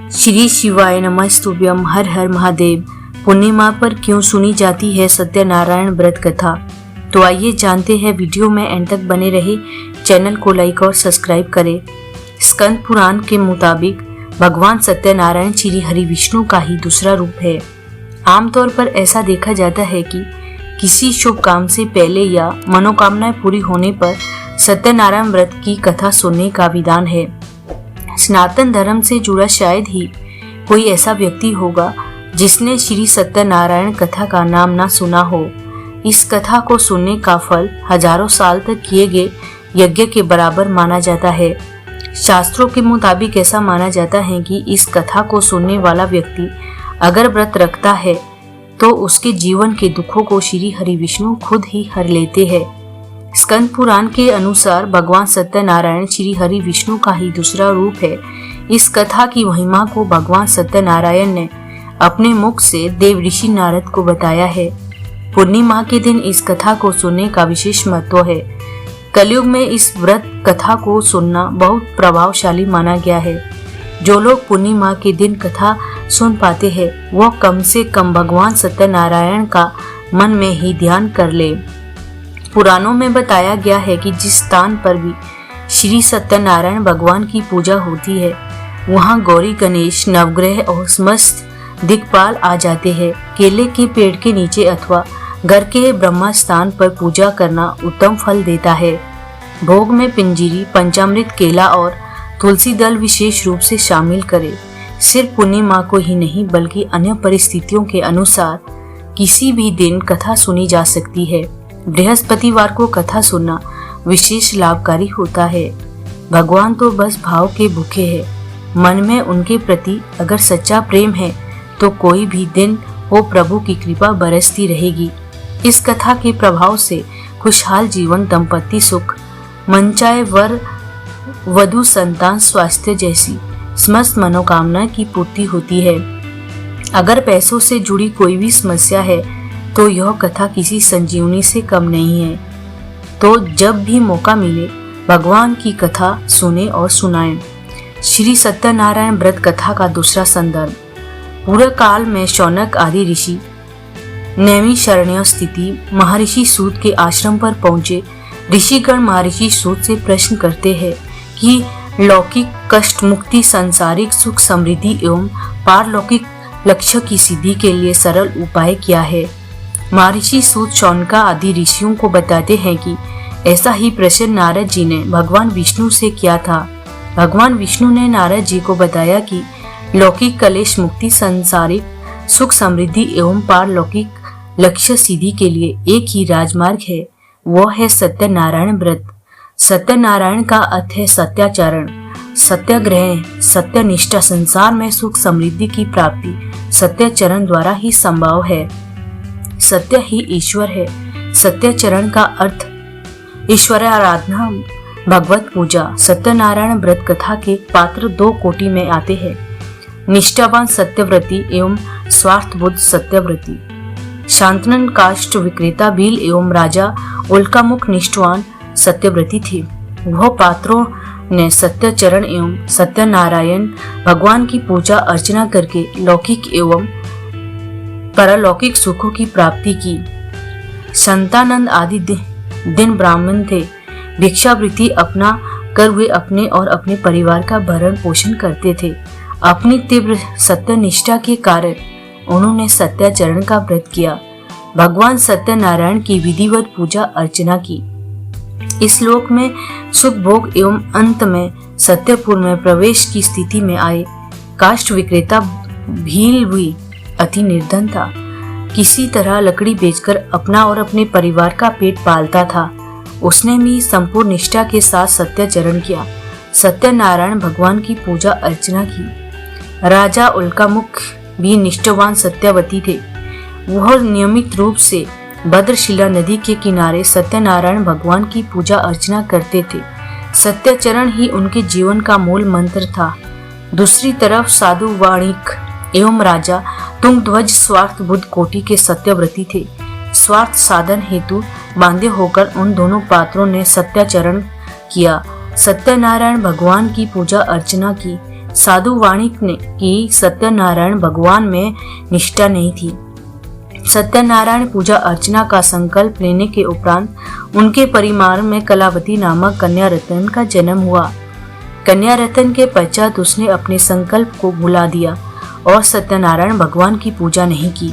श्री शिवाय नमस्तुभ्यम। हर हर महादेव। पूर्णिमा पर क्यों सुनी जाती है सत्यनारायण व्रत कथा? तो आइए जानते हैं। वीडियो में एंड तक बने रहे। चैनल को लाइक और सब्सक्राइब करें। स्कंद पुराण के मुताबिक भगवान सत्यनारायण श्री हरि विष्णु का ही दूसरा रूप है। आमतौर पर ऐसा देखा जाता है कि किसी शुभ काम से पहले या मनोकामनाएं पूरी होने पर सत्यनारायण व्रत की कथा सुनने का विधान है। सनातन धर्म से जुड़ा शायद ही कोई ऐसा व्यक्ति होगा जिसने श्री सत्यनारायण कथा का नाम ना सुना हो। इस कथा को सुनने का फल हजारों साल तक किए गए यज्ञ के बराबर माना जाता है। शास्त्रों के मुताबिक ऐसा माना जाता है कि इस कथा को सुनने वाला व्यक्ति अगर व्रत रखता है तो उसके जीवन के दुखों को श्री हरि विष्णु खुद ही हर लेते हैं। स्कंद पुराण के अनुसार भगवान सत्यनारायण श्री हरि विष्णु का ही दूसरा रूप है। इस कथा की महिमा को भगवान सत्यनारायण ने अपने मुख से देव ऋषि नारद को बताया है। पूर्णिमा के दिन इस कथा को सुनने का विशेष महत्व है। कलयुग में इस व्रत कथा को सुनना बहुत प्रभावशाली माना गया है। जो लोग पूर्णिमा के दिन कथा सुन पाते हैं वह कम से कम भगवान सत्यनारायण का मन में ही ध्यान कर ले। पुराणों में बताया गया है कि जिस स्थान पर भी श्री सत्यनारायण भगवान की पूजा होती है वहां गौरी, गणेश, नवग्रह और समस्त दिक्पाल आ जाते हैं। केले के पेड़ के नीचे अथवा घर के ब्रह्म स्थान पर पूजा करना उत्तम फल देता है। भोग में पिंजीरी, पंचामृत, केला और तुलसी दल विशेष रूप से शामिल करें। सिर्फ पूर्णिमा को ही नहीं बल्कि अन्य परिस्थितियों के अनुसार किसी भी दिन कथा सुनी जा सकती है। बृहस्पतिवार को कथा सुनना विशेष लाभकारी होता है। भगवान तो बस भाव के भूखे हैं। मन में उनके प्रति अगर सच्चा प्रेम है तो कोई भी दिन वो प्रभु की कृपा बरसती रहेगी। इस कथा के प्रभाव से खुशहाल जीवन, दंपति सुख, मनचाहे वर वधु, संतान, स्वास्थ्य जैसी समस्त मनोकामना की पूर्ति होती है। अगर पैसों से जुड़ी कोई भी समस्या है तो यह कथा किसी संजीवनी से कम नहीं है। तो जब भी मौका मिले भगवान की कथा सुने और सुनाएं। श्री सत्यनारायण व्रत कथा का दूसरा संदर्भ। पूर्व काल में शौनक आदि ऋषि नैमिषारण्य स्थिति महर्षि सूत के आश्रम पर पहुंचे। ऋषिगण महर्षि सूत से प्रश्न करते हैं कि लौकिक कष्ट मुक्ति, सांसारिक सुख समृद्धि एवं पारलौकिक लक्ष्य की सिद्धि के लिए सरल उपाय क्या है। महर्षि सूत शौनका आदि ऋषियों को बताते हैं कि ऐसा ही प्रश्न नारद जी ने भगवान विष्णु से किया था। भगवान विष्णु ने नारद जी को बताया कि लौकिक कलेश मुक्ति, सांसारिक सुख समृद्धि एवं पारलौकिक लक्ष्य सिद्धि के लिए एक ही राजमार्ग है, वह है सत्यनारायण व्रत। सत्यनारायण का अर्थ है सत्याचरण, सत्याग्रह, सत्यनिष्ठा। संसार में सुख समृद्धि की प्राप्ति सत्याचरण द्वारा ही संभव है। सत्य ही ईश्वर है। सत्याचरण का अर्थ ईश्वर आराधना, भगवत पूजा। सत्यनारायण व्रत कथा के पात्र दो कोटि में आते हैं, निष्ठावान सत्यव्रती एवं स्वार्थबुद्ध सत्यव्रती। शांतनु काष्ठ विक्रेता भील एवं राजा उल्कामुख निष्ठावान सत्यव्रती थे। वह पात्रों ने सत्याचरण एवं सत्यनारायण भगवान की पूजा अर्चना करके लौकिक एवं परलौकिक सुखों की प्राप्ति की। संतानंद आदि दिन ब्राह्मण थे। भिक्षावृत्ति अपना कर वे अपने और अपने परिवार का भरण पोषण करते थे। अपनी तीव्र सत्यनिष्ठा के कारण उन्होंने सत्याचरण का व्रत किया। भगवान सत्यनारायण की विधिवत पूजा अर्चना की। इस लोक में सुख भोग एवं अंत में सत्यपुर में प्रवेश की स्थिति में आए। काष्ठ विक्रेता भील भी अति निर्धन था। किसी तरह लकड़ी बेचकर अपना और अपने परिवार का पेट पालता था। उसने भी संपूर्ण निष्ठा के साथ सत्याचरण किया। सत्यनारायण भगवान की पूजा अर्चना की। राजा उल्कामुख भी निष्ठावान सत्यवती थे। वह नियमित रूप से भद्रशिला नदी के किनारे सत्यनारायण भगवान की पूजा अर्चना करते थे। सत्याचरण ही उनके जीवन का मूल मंत्र था। दूसरी तरफ साधु वाणिक एवं राजा तुंगध्वज स्वार्थ बुद्ध कोटि के सत्यव्रती थे। स्वार्थ साधन हेतु बांधे होकर उन दोनों पात्रों ने सत्याचरण किया। सत्यनारायण भगवान की पूजा अर्चना की। साधु वाणिक ने की सत्यनारायण भगवान में निष्ठा नहीं थी। सत्यनारायण पूजा अर्चना का संकल्प लेने के उपरांत उनके परिवार में कलावती नामक कन्या रतन का जन्म हुआ। कन्या रतन के पश्चात उसने अपने संकल्प को भुला दिया और सत्यनारायण भगवान की पूजा नहीं की।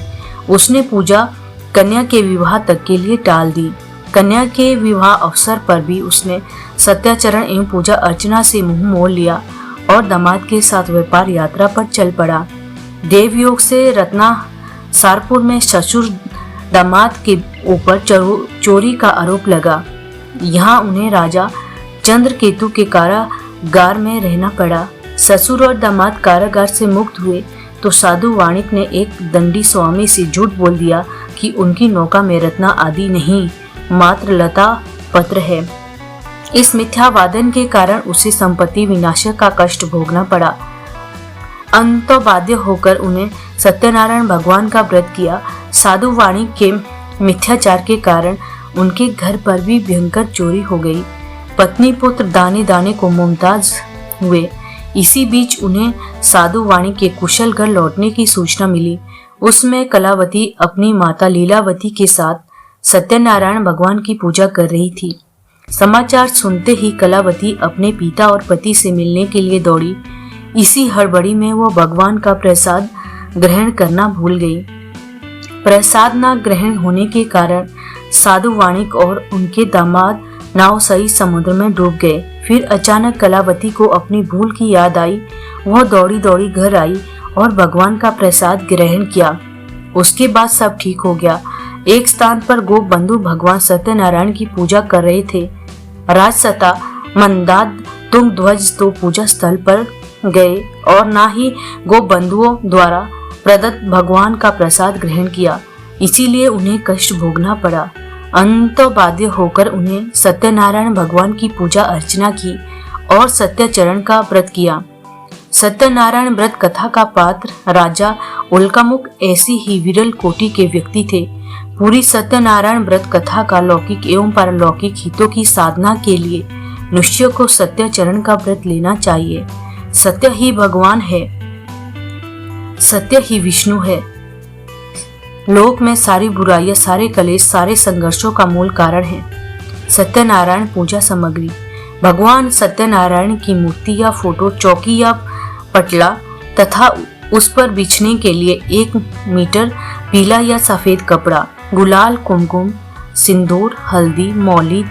उसने पूजा कन्या के विवाह तक के लिए टाल दी। कन्या के विवाह अवसर पर भी उसने सत्याचरण एवं पूजा अर्चना से मुंह मोड़ लिया और दामाद के साथ व्यापार यात्रा पर चल पड़ा। देवयोग से रत्ना सारपुर में ससुर दामाद के ऊपर चोरी का आरोप लगा। यहाँ उन्हें राजा चंद्रकेतु के कारागार में रहना पड़ा। ससुर और दामाद कारागार से मुक्त हुए तो साधु वाणिक ने एक दंडी स्वामी से झूठ बोल दिया कि उनकी नौका में रत्ना आदि नहीं, मात्र लता पत्र है। इस मिथ्यावादन के कारण उसे संपत्ति विनाश का कष्ट भोगना पड़ा। अंत बाध्य होकर उन्हें सत्यनारायण भगवान का व्रत किया। साधु वाणिक के मिथ्याचार के कारण उनके घर पर भी भयंकर चोरी हो गई। पत्नी पुत्र दाने दाने को मुमताज हुए। इसी बीच उन्हें साधु वाणिक के कुशल घर लौटने की सूचना मिली। उसमें कलावती अपनी माता लीलावती के साथ सत्यनारायण भगवान की पूजा कर रही थी। समाचार सुनते ही कलावती अपने पिता और पति से मिलने के लिए दौड़ी। इसी हड़बड़ी में वो भगवान का प्रसाद ग्रहण करना भूल गई। प्रसाद न ग्रहण होने के कारण साधु वाणिक और उनके दामाद नाव सहित समुद्र में डूब गए। फिर अचानक कलावती को अपनी भूल की याद आई। वह दौड़ी दौड़ी घर आई और भगवान का प्रसाद ग्रहण किया। उसके बाद सब ठीक हो गया। एक स्थान पर गोप बंधु भगवान सत्यनारायण की पूजा कर रहे थे। राजसता मंदाद तुंग ध्वज तो पूजा स्थल पर गए और ना ही गोप बंधुओं द्वारा प्रदत्त भगवान का प्रसाद ग्रहण किया। इसीलिए उन्हें कष्ट भोगना पड़ा। अंत बाध्य होकर उन्हें सत्यनारायण भगवान की पूजा अर्चना की और सत्याचरण का व्रत किया। सत्यनारायण व्रत कथा का पात्र राजा उल्कामुख ऐसी ही विरल कोटि के व्यक्ति थे। पूरी सत्यनारायण व्रत कथा का लौकिक एवं पारलौकिक हितों की साधना के लिए मनुष्य को सत्याचरण का व्रत लेना चाहिए। सत्य ही भगवान है, सत्य ही विष्णु है। लोक में सारी बुराइयां, सारे कलेश, सारे संघर्षों का मूल कारण है। सत्यनारायण पूजा सामग्री: भगवान सत्यनारायण की मूर्ति या फोटो, चौकी या पटला तथा उस पर बिछने के लिए 1 मीटर पीला या सफेद कपड़ा, गुलाल, कुमकुम, सिंदूर, हल्दी, मौली,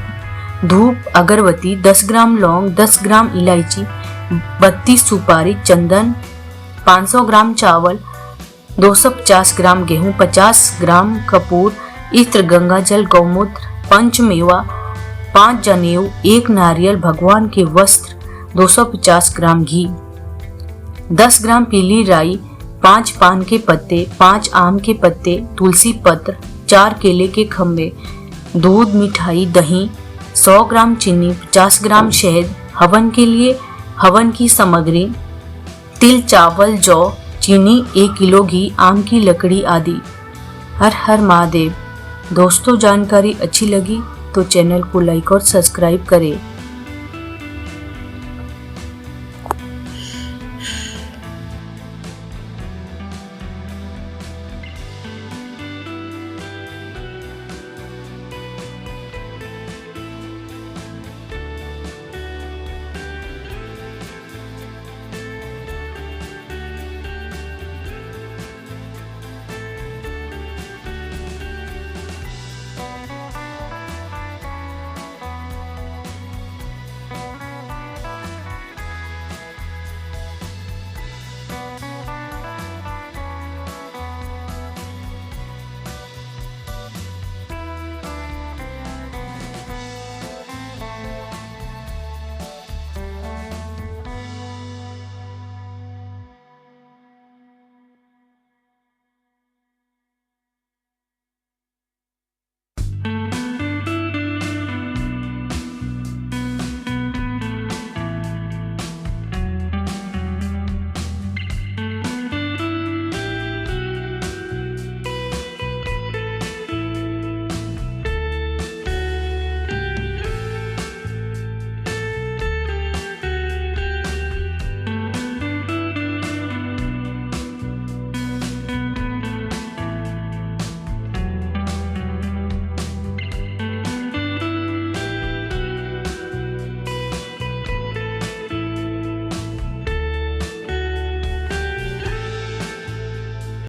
धूप, अगरबत्ती, 10 ग्राम लौंग, 10 ग्राम इलायची, 32 सुपारी, चंदन, 500 ग्राम चावल, 250 ग्राम गेहूं, 50 ग्राम कपूर, इत्र, गंगा जल, गौमूत्र, पंचमेवा, 5 जनेऊ, 1 नारियल, भगवान के वस्त्र, 250 ग्राम घी, 10 ग्राम पीली राई, 5 पान के पत्ते, 5 आम के पत्ते, तुलसी पत्र, 4 केले के खम्भे, दूध, मिठाई, दही, 100 ग्राम चीनी, 50 ग्राम शहद। हवन के लिए हवन की सामग्री: तिल, चावल, जौ, चीनी, 1 किलो घी, आम की लकड़ी आदि। हर हर महादेव। दोस्तों, जानकारी अच्छी लगी तो चैनल को लाइक और सब्सक्राइब करें।